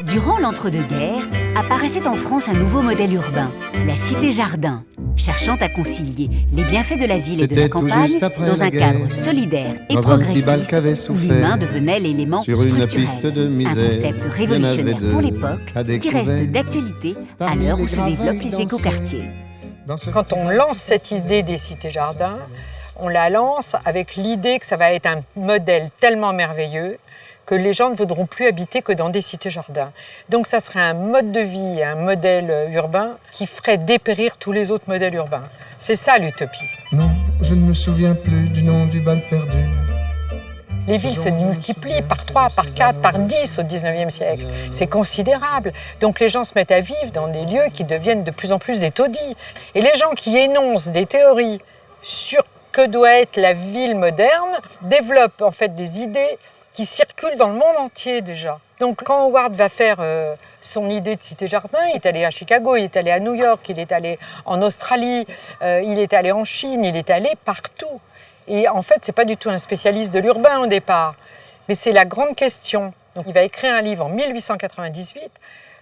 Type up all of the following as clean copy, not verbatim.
Durant l'entre-deux-guerres, apparaissait en France un nouveau modèle urbain, la cité-jardin, cherchant à concilier les bienfaits de la ville et de la campagne dans un cadre solidaire et progressiste où l'humain devenait l'élément structurel. Un concept révolutionnaire pour l'époque qui reste d'actualité à l'heure où se développent les écoquartiers. Quand on lance cette idée des cités-jardins, on la lance avec l'idée que ça va être un modèle tellement merveilleux que les gens ne voudront plus habiter que dans des cités-jardins. Donc ça serait un mode de vie, un modèle urbain qui ferait dépérir tous les autres modèles urbains. C'est ça l'utopie. Non, je ne me souviens plus du nom du bal perdu. Les villes se multiplient par 3, par 4, par 10 au 19e siècle. C'est considérable. Donc les gens se mettent à vivre dans des lieux qui deviennent de plus en plus des taudis. Et les gens qui énoncent des théories sur que doit être la ville moderne développent en fait des idées qui circulent dans le monde entier déjà. Donc quand Howard va faire son idée de cité-jardin, il est allé à Chicago, il est allé à New York, il est allé en Australie, il est allé en Chine, il est allé partout. Et en fait, c'est pas du tout un spécialiste de l'urbain au départ, mais c'est la grande question. Donc il va écrire un livre en 1898.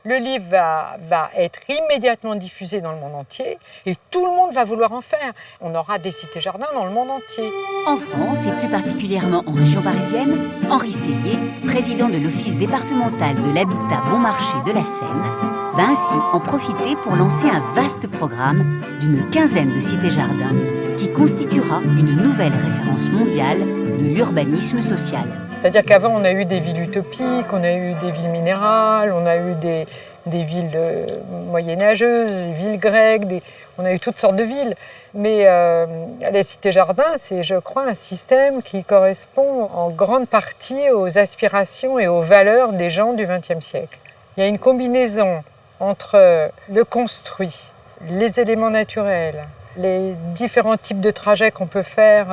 Le livre va être immédiatement diffusé dans le monde entier et tout le monde va vouloir en faire. On aura des cités-jardins dans le monde entier. En France, et plus particulièrement en région parisienne, Henri Sellier, président de l'Office départemental de l'habitat bon marché de la Seine, va ainsi en profiter pour lancer un vaste programme d'une quinzaine de cités-jardins qui constituera une nouvelle référence mondiale de l'urbanisme social. C'est-à-dire qu'avant, on a eu des villes utopiques, on a eu des villes minérales, on a eu des villes moyenâgeuses, des villes grecques, on a eu toutes sortes de villes. Mais les cités-jardins, c'est, je crois, un système qui correspond en grande partie aux aspirations et aux valeurs des gens du XXe siècle. Il y a une combinaison entre le construit, les éléments naturels, les différents types de trajets qu'on peut faire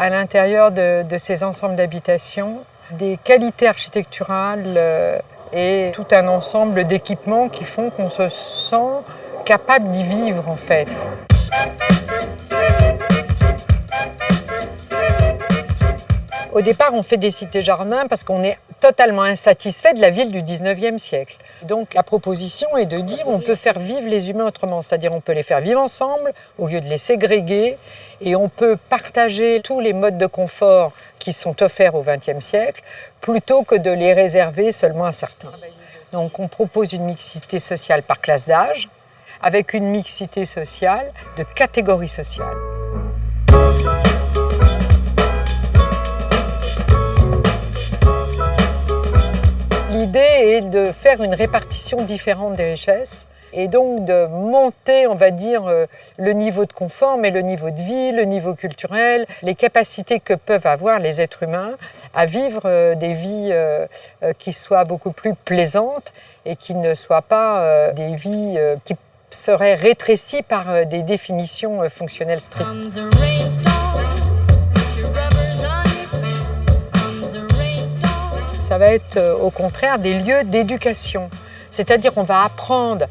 à l'intérieur de ces ensembles d'habitations, des qualités architecturales et tout un ensemble d'équipements qui font qu'on se sent capable d'y vivre en fait. Au départ, on fait des cités-jardins parce qu'on est totalement insatisfait de la ville du 19e siècle. Donc la proposition est de dire on peut faire vivre les humains autrement, c'est-à-dire on peut les faire vivre ensemble au lieu de les ségréguer et on peut partager tous les modes de confort qui sont offerts au XXe siècle plutôt que de les réserver seulement à certains. Donc on propose une mixité sociale par classe d'âge avec une mixité sociale de catégorie sociale. L'idée est de faire une répartition différente des richesses et donc de monter, on va dire, le niveau de confort, mais le niveau de vie, le niveau culturel, les capacités que peuvent avoir les êtres humains à vivre des vies qui soient beaucoup plus plaisantes et qui ne soient pas des vies qui seraient rétrécies par des définitions fonctionnelles strictes. Ça va être au contraire des lieux d'éducation. C'est-à-dire qu'on va apprendre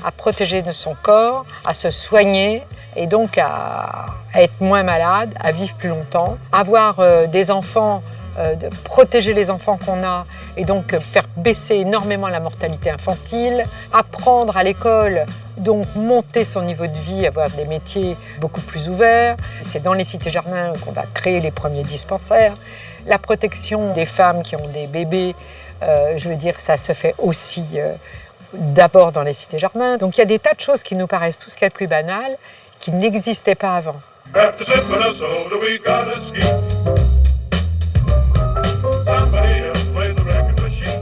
à protéger de son corps, à se soigner et donc à être moins malade, à vivre plus longtemps. Avoir des enfants, de protéger les enfants qu'on a et donc faire baisser énormément la mortalité infantile. Apprendre à l'école, donc monter son niveau de vie, avoir des métiers beaucoup plus ouverts. C'est dans les cités-jardins qu'on va créer les premiers dispensaires. La protection des femmes qui ont des bébés, je veux dire, ça se fait aussi d'abord dans les cités-jardins. Donc il y a des tas de choses qui nous paraissent tout ce qu'il y a de plus banal, qui n'existaient pas avant.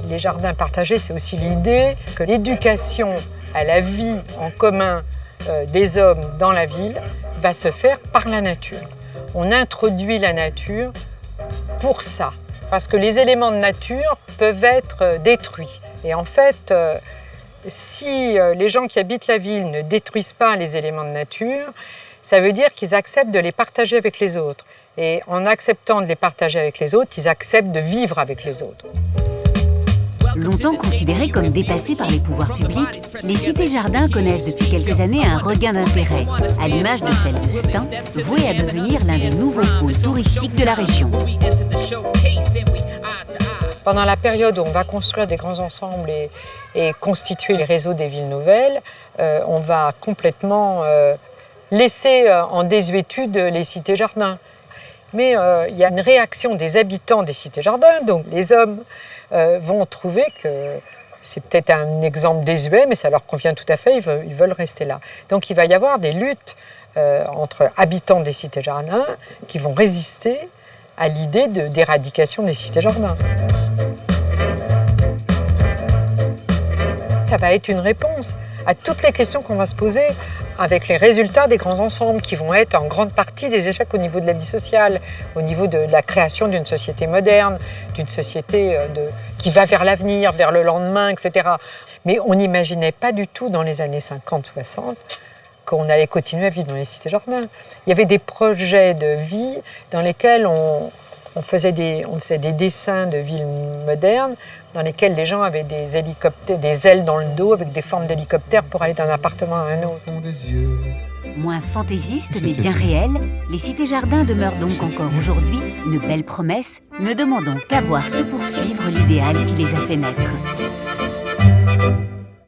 Les jardins partagés, c'est aussi l'idée que l'éducation à la vie en commun des hommes dans la ville va se faire par la nature. On introduit la nature pour ça, parce que les éléments de nature peuvent être détruits. Et en fait, si les gens qui habitent la ville ne détruisent pas les éléments de nature, ça veut dire qu'ils acceptent de les partager avec les autres. Et en acceptant de les partager avec les autres, ils acceptent de vivre avec les autres. Longtemps considérées comme dépassées par les pouvoirs publics, les cités-jardins connaissent depuis quelques années un regain d'intérêt, à l'image de celle de Stein, vouée à devenir l'un des nouveaux pôles touristiques de la région. Pendant la période où on va construire des grands ensembles et constituer les réseaux des villes nouvelles, on va complètement laisser en désuétude les cités-jardins. Mais il y a une réaction des habitants des cités-jardins, donc les hommes vont trouver que c'est peut-être un exemple désuet, mais ça leur convient tout à fait, ils veulent rester là. Donc il va y avoir des luttes entre habitants des cités-jardins qui vont résister à l'idée d'éradication des cités-jardins. Ça va être une réponse à toutes les questions qu'on va se poser avec les résultats des grands ensembles qui vont être en grande partie des échecs au niveau de la vie sociale, au niveau de la création d'une société moderne, d'une société qui va vers l'avenir, vers le lendemain, etc. Mais on n'imaginait pas du tout dans les années 50-60 qu'on allait continuer à vivre dans les cités-jardins. Il y avait des projets de vie dans lesquels on faisait des dessins de villes modernes dans lesquels les gens avaient des hélicoptères, des ailes dans le dos avec des formes d'hélicoptères pour aller d'un appartement à un autre. Moins fantaisistes mais bien réels, les cités-jardins demeurent donc encore aujourd'hui une belle promesse, ne demandant qu'à voir se poursuivre l'idéal qui les a fait naître.